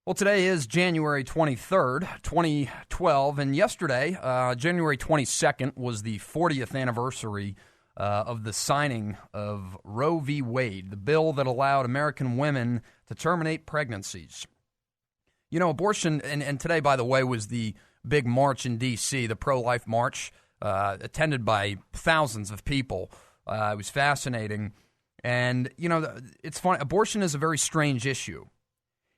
Well, today is January 23rd, 2012, and yesterday, January 22nd, was the 40th anniversary of the signing of Roe v. Wade, the bill that allowed American women to terminate pregnancies. You know, abortion, and today, by the way, was the big march in D.C., the pro-life march, attended by thousands of people. It was fascinating, and, you know, it's funny, abortion is a very strange issue.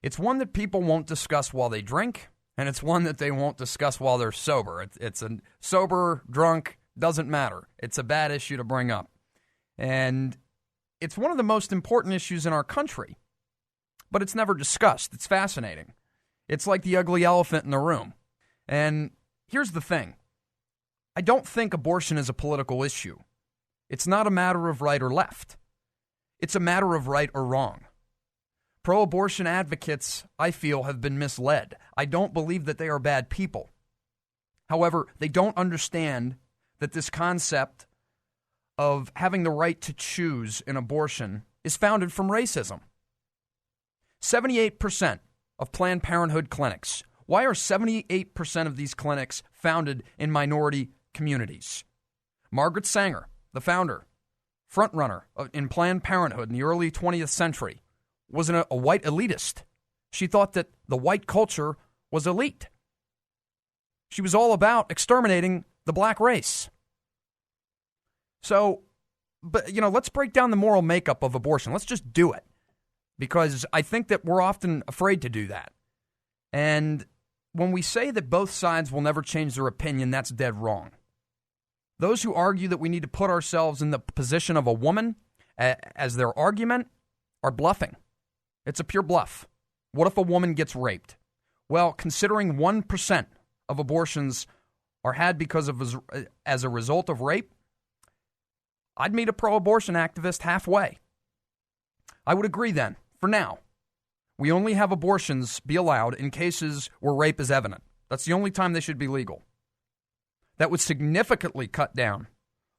It's one that people won't discuss while they drink, and it's one that they won't discuss while they're sober. It's a sober, drunk, doesn't matter. It's a bad issue to bring up. And it's one of the most important issues in our country, but it's never discussed. It's fascinating. It's like the ugly elephant in the room. And here's the thing. I don't think abortion is a political issue. It's not a matter of right or left. It's a matter of right or wrong. Pro-abortion advocates, I feel, have been misled. I don't believe that they are bad people. However, they don't understand that this concept of having the right to choose an abortion is founded from racism. 78% of Planned Parenthood clinics. Why are 78% of these clinics founded in minority communities? Margaret Sanger, the founder, frontrunner in Planned Parenthood in the early 20th century, wasn't a white elitist. She thought that the white culture was elite. She was all about exterminating the black race. So, but, you know, let's break down the moral makeup of abortion. Let's just do it. Because I think that we're often afraid to do that. And when we say that both sides will never change their opinion, that's dead wrong. Those who argue that we need to put ourselves in the position of a woman as their argument are bluffing. It's a pure bluff. What if a woman gets raped? Well, considering 1% of abortions are had as a result of rape, I'd meet a pro-abortion activist halfway. I would agree then, for now. We only have abortions be allowed in cases where rape is evident. That's the only time they should be legal. That would significantly cut down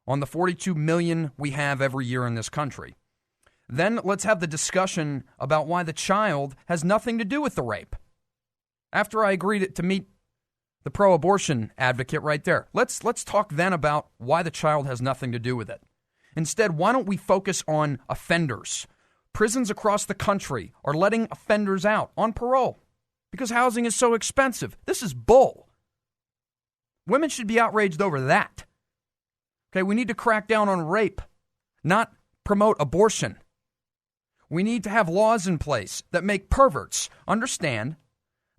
on the 42 million we have every year in this country. Then let's have the discussion about why the child has nothing to do with the rape. After I agreed to meet the pro-abortion advocate right there, let's talk then about why the child has nothing to do with it. Instead, why don't we focus on offenders? Prisons across the country are letting offenders out on parole because housing is so expensive. This is bull. Women should be outraged over that. Okay, we need to crack down on rape, not promote abortion. We need to have laws in place that make perverts understand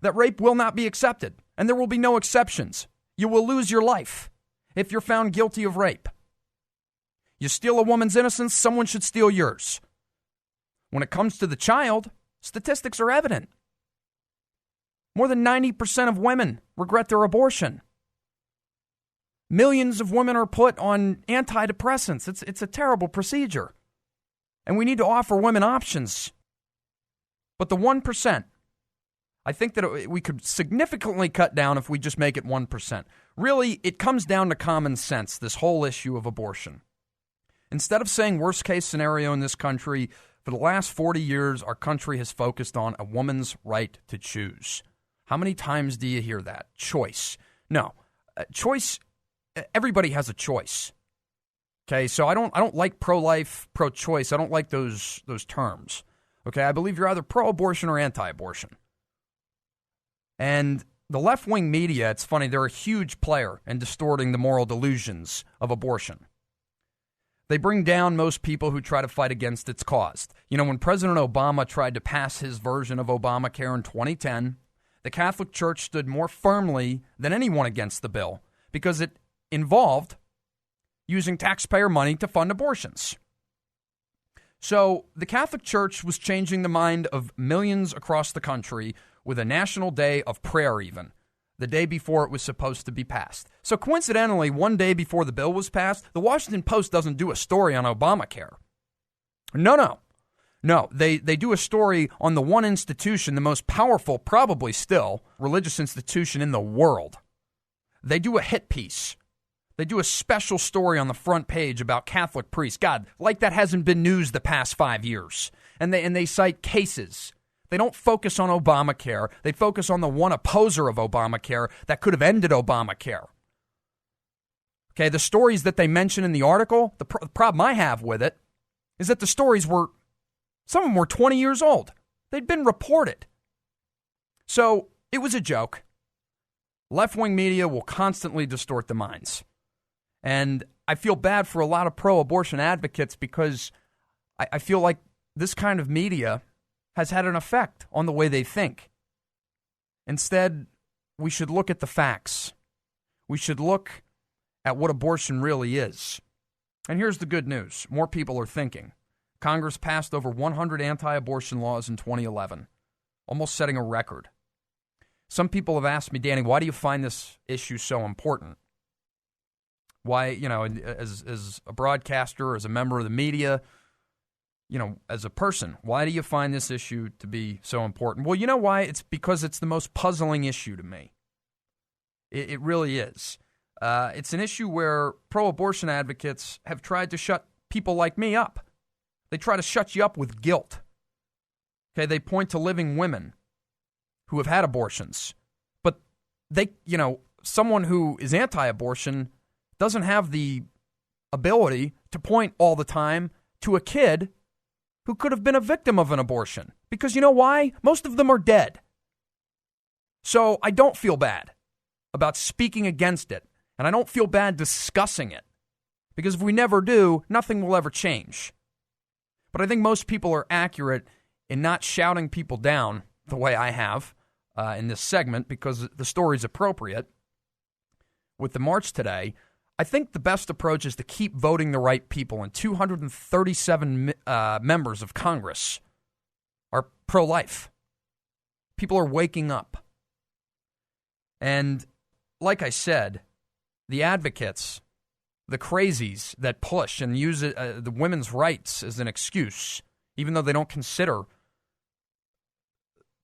that rape will not be accepted, and there will be no exceptions. You will lose your life if you're found guilty of rape. You steal a woman's innocence, someone should steal yours. When it comes to the child, statistics are evident. More than 90% of women regret their abortion. Millions of women are put on antidepressants. It's a terrible procedure. And we need to offer women options. But the 1%, I think that we could significantly cut down if we just make it 1%. Really, it comes down to common sense, this whole issue of abortion. Instead of saying worst case scenario in this country, for the last 40 years, our country has focused on a woman's right to choose. How many times do you hear that? Choice. No. Choice, everybody has a choice. Okay, so I don't like pro-life, pro-choice. I don't like those terms. Okay, I believe you're either pro-abortion or anti-abortion. And the left-wing media, it's funny, they're a huge player in distorting the moral delusions of abortion. They bring down most people who try to fight against its cause. You know, when President Obama tried to pass his version of Obamacare in 2010, the Catholic Church stood more firmly than anyone against the bill because it involved using taxpayer money to fund abortions. So the Catholic Church was changing the mind of millions across the country with a national day of prayer even, the day before it was supposed to be passed. So coincidentally, one day before the bill was passed, the Washington Post doesn't do a story on Obamacare. No, they do a story on the one institution, the most powerful, probably still, religious institution in the world. They do a hit piece. They do a special story on the front page about Catholic priests. God, like that hasn't been news the past 5 years. And they cite cases. They don't focus on Obamacare. They focus on the one opposer of Obamacare that could have ended Obamacare. Okay, the stories that they mention in the article, the problem I have with it is that the stories were, some of them were 20 years old. They'd been reported. So it was a joke. Left-wing media will constantly distort the minds. And I feel bad for a lot of pro-abortion advocates because I feel like this kind of media has had an effect on the way they think. Instead, we should look at the facts. We should look at what abortion really is. And here's the good news. More people are thinking. Congress passed over 100 anti-abortion laws in 2011, almost setting a record. Some people have asked me, Danny, why do you find this issue so important? Why, as a broadcaster, as a member of the media, as a person, why do you find this issue to be so important? Well, you know why? It's because it's the most puzzling issue to me. It really is. It's an issue where pro-abortion advocates have tried to shut people like me up. They try to shut you up with guilt. Okay, they point to living women who have had abortions. But someone who is anti-abortion doesn't have the ability to point all the time to a kid who could have been a victim of an abortion. Because you know why? Most of them are dead. So I don't feel bad about speaking against it. And I don't feel bad discussing it. Because if we never do, nothing will ever change. But I think most people are accurate in not shouting people down the way I have in this segment because the story's appropriate. With the march today, I think the best approach is to keep voting the right people, and 237 members of Congress are pro-life. People are waking up. And like I said, the advocates, the crazies that push and use the women's rights as an excuse, even though they don't consider,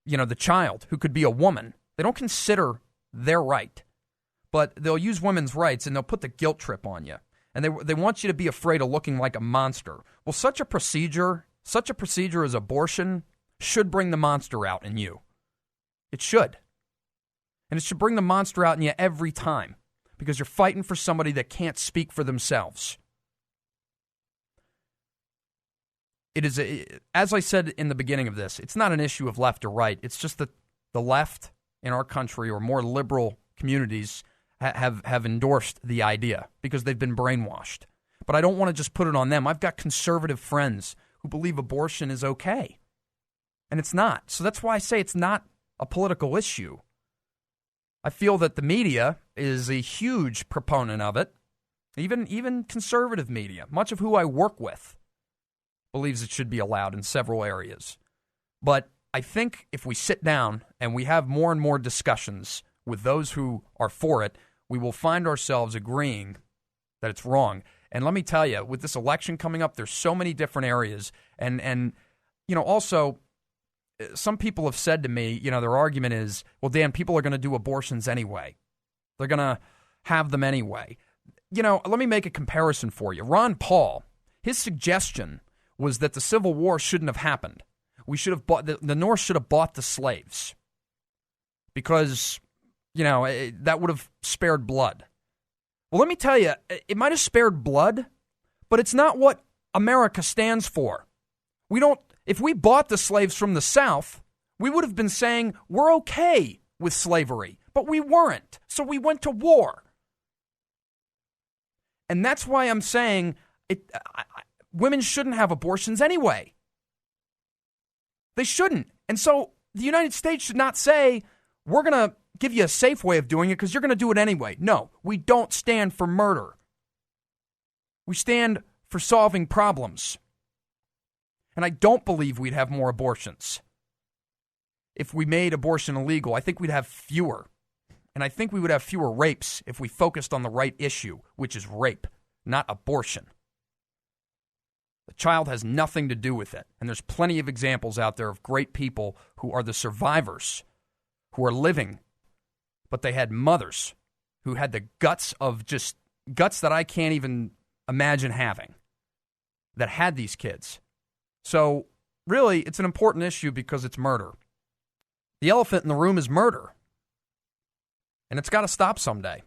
the child who could be a woman, they don't consider their right. But they'll use women's rights and they'll put the guilt trip on you. And they want you to be afraid of looking like a monster. Well, such a procedure as abortion should bring the monster out in you. It should. And it should bring the monster out in you every time because you're fighting for somebody that can't speak for themselves. It is, as I said in the beginning of this, it's not an issue of left or right. It's just that the left in our country or more liberal communities have endorsed the idea because they've been brainwashed. But I don't want to just put it on them. I've got conservative friends who believe abortion is okay, and it's not. So that's why I say it's not a political issue. I feel that the media is a huge proponent of it, even conservative media, much of who I work with, believes it should be allowed in several areas. But I think if we sit down and we have more and more discussions with those who are for it, we will find ourselves agreeing that it's wrong. And let me tell you, with this election coming up, there's so many different areas. And also, some people have said to me, their argument is, well, Dan, people are going to do abortions anyway. They're going to have them anyway. Let me make a comparison for you. Ron Paul, his suggestion was that the Civil War shouldn't have happened. We should have bought the North should have bought the slaves because that would have spared blood. Well, let me tell you, it might have spared blood, but it's not what America stands for. If we bought the slaves from the South, we would have been saying we're okay with slavery, but we weren't. So we went to war. And that's why I'm saying women shouldn't have abortions anyway. They shouldn't. And so the United States should not say, we're going to give you a safe way of doing it because you're going to do it anyway. No, we don't stand for murder. We stand for solving problems. And I don't believe we'd have more abortions if we made abortion illegal. I think we'd have fewer. And I think we would have fewer rapes if we focused on the right issue, which is rape, not abortion. The child has nothing to do with it. And there's plenty of examples out there of great people who are the survivors, who are living, but they had mothers who had the guts that I can't even imagine having, that had these kids. So really, it's an important issue because it's murder. The elephant in the room is murder. And it's got to stop someday.